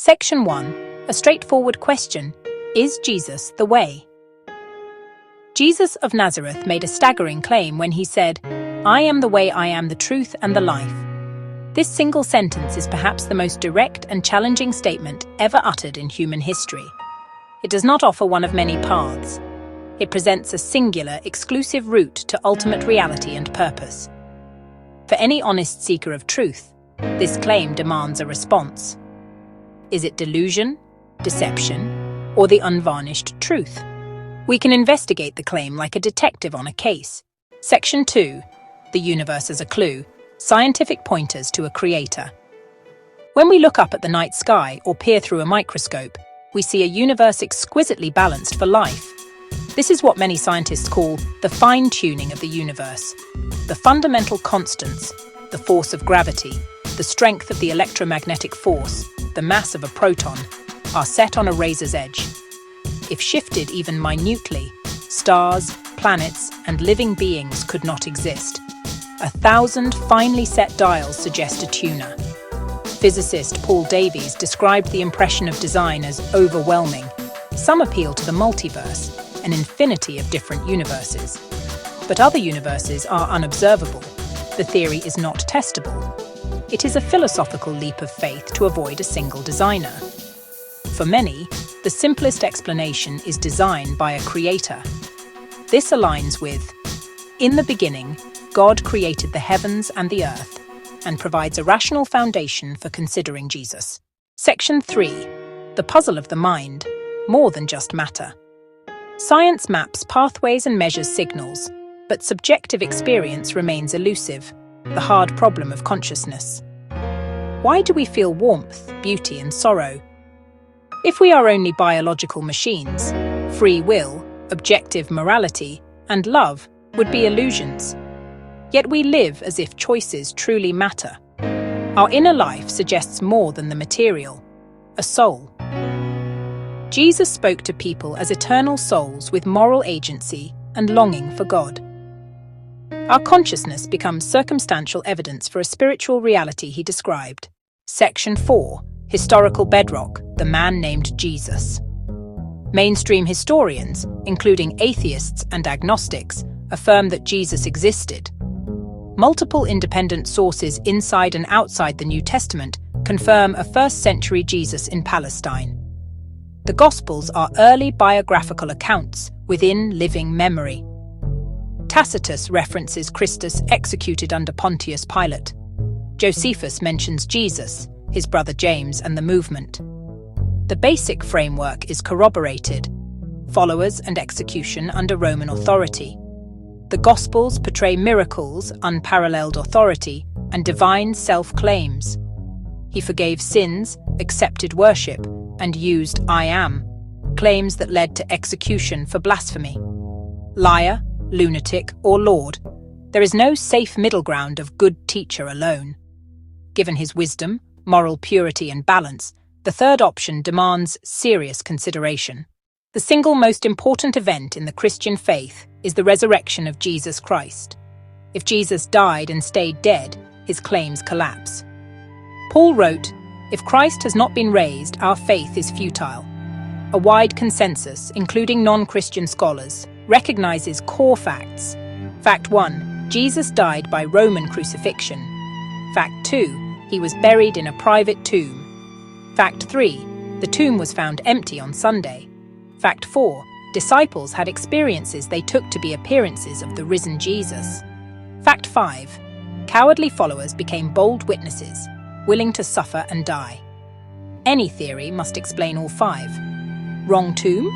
Section 1. A straightforward question. Is Jesus the way? Jesus of Nazareth made a staggering claim when he said, "I am the way, I am the truth and the life." This single sentence is perhaps the most direct and challenging statement ever uttered in human history. It does not offer one of many paths. It presents a singular, exclusive route to ultimate reality and purpose. For any honest seeker of truth, this claim demands a response. Is it delusion, deception, or the unvarnished truth? We can investigate the claim like a detective on a case. Section 2. The universe as a clue. Scientific pointers to a creator. When we look up at the night sky or peer through a microscope, we see a universe exquisitely balanced for life. This is what many scientists call the fine-tuning of the universe. The fundamental constants, the force of gravity, the strength of the electromagnetic force, the mass of a proton, are set on a razor's edge. If shifted even minutely, stars, planets, and living beings could not exist. 1,000 finely set dials suggest a tuner. Physicist Paul Davies described the impression of design as overwhelming. Some appeal to the multiverse, an infinity of different universes. But other universes are unobservable. The theory is not testable. It is a philosophical leap of faith to avoid a single designer. For many, the simplest explanation is design by a creator. This aligns with, "In the beginning, God created the heavens and the earth," and provides a rational foundation for considering Jesus. Section 3. The puzzle of the mind, more than just matter. Science maps pathways and measures signals, but subjective experience remains elusive, the hard problem of consciousness. Why do we feel warmth, beauty, and sorrow? If we are only biological machines, free will, objective morality, and love would be illusions. Yet we live as if choices truly matter. Our inner life suggests more than the material, a soul. Jesus spoke to people as eternal souls with moral agency and longing for God. Our consciousness becomes circumstantial evidence for a spiritual reality he described. Section 4. Historical bedrock, the man named Jesus. Mainstream historians, including atheists and agnostics, affirm that Jesus existed. Multiple independent sources inside and outside the New Testament confirm a first-century Jesus in Palestine. The Gospels are early biographical accounts within living memory. Tacitus references Christus executed under Pontius Pilate. Josephus mentions Jesus, his brother James, and the movement. The basic framework is corroborated: followers and execution under Roman authority. The Gospels portray miracles, unparalleled authority, and divine self-claims. He forgave sins, accepted worship, and used "I am," claims that led to execution for blasphemy. Liar, lunatic, or Lord, there is no safe middle ground of good teacher alone. Given his wisdom, moral purity, and balance, the third option demands serious consideration. The single most important event in the Christian faith is the resurrection of Jesus Christ. If Jesus died and stayed dead, his claims collapse. Paul wrote, "If Christ has not been raised, our faith is futile." A wide consensus, including non-Christian scholars, recognizes core facts. Fact 1. Jesus died by Roman crucifixion. Fact 2. He was buried in a private tomb. Fact 3. The tomb was found empty on Sunday. Fact 4. Disciples had experiences they took to be appearances of the risen Jesus. Fact 5. Cowardly followers became bold witnesses, willing to suffer and die. Any theory must explain all 5. Wrong tomb?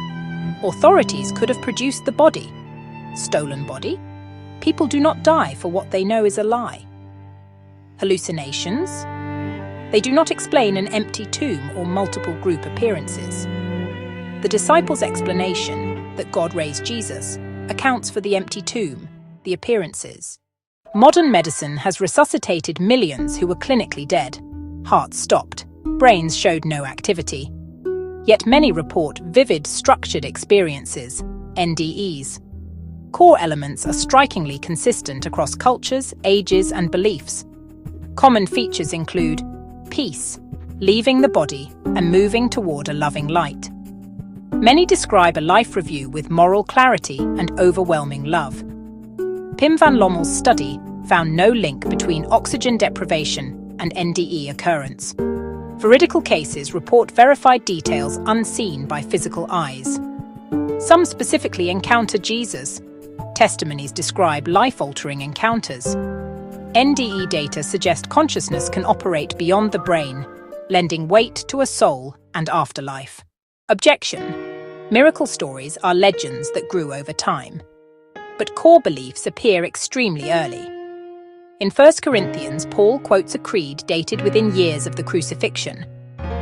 Authorities could have produced the body. Stolen body? People do not die for what they know is a lie. Hallucinations? They do not explain an empty tomb or multiple group appearances. The disciples' explanation that God raised Jesus accounts for the empty tomb, the appearances. Modern medicine has resuscitated millions who were clinically dead. Hearts stopped, brains showed no activity. Yet many report vivid structured experiences, NDEs. Core elements are strikingly consistent across cultures, ages, and beliefs. Common features include peace, leaving the body and moving toward a loving light. Many describe a life review with moral clarity and overwhelming love. Pim van Lommel's study found no link between oxygen deprivation and NDE occurrence. Veridical cases report verified details unseen by physical eyes. Some specifically encounter Jesus. Testimonies describe life-altering encounters. NDE data suggest consciousness can operate beyond the brain, lending weight to a soul and afterlife. Objection: miracle stories are legends that grew over time. But core beliefs appear extremely early. In 1 Corinthians, Paul quotes a creed dated within years of the crucifixion.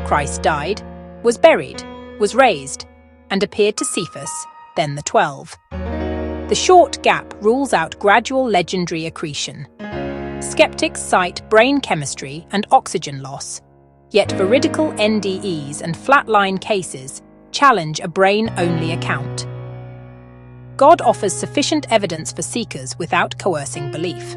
Christ died, was buried, was raised, and appeared to Cephas, then the 12. The short gap rules out gradual legendary accretion. Skeptics cite brain chemistry and oxygen loss, yet veridical NDEs and flatline cases challenge a brain-only account. God offers sufficient evidence for seekers without coercing belief.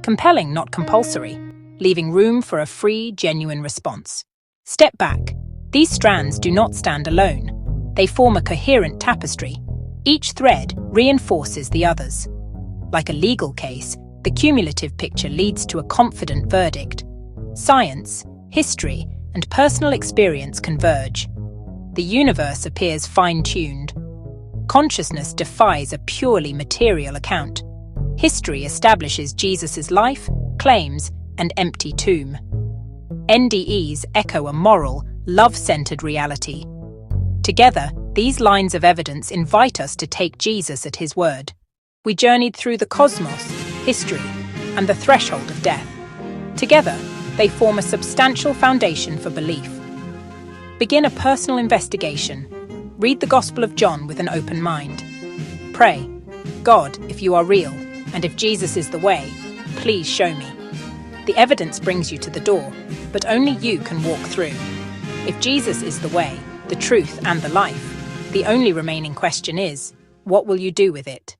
Compelling, not compulsory, leaving room for a free, genuine response. Step back. These strands do not stand alone. They form a coherent tapestry. Each thread reinforces the others. Like a legal case, the cumulative picture leads to a confident verdict. Science, history, and personal experience converge. The universe appears fine-tuned. Consciousness defies a purely material account. History establishes Jesus' life, claims, and empty tomb. NDEs echo a moral, love-centered reality. Together, these lines of evidence invite us to take Jesus at his word. We journeyed through the cosmos, history, and the threshold of death. Together, they form a substantial foundation for belief. Begin a personal investigation. Read the Gospel of John with an open mind. Pray, God, if you are real, and if Jesus is the way, please show me. The evidence brings you to the door, but only you can walk through. If Jesus is the way, the truth, and the life, the only remaining question is, what will you do with it?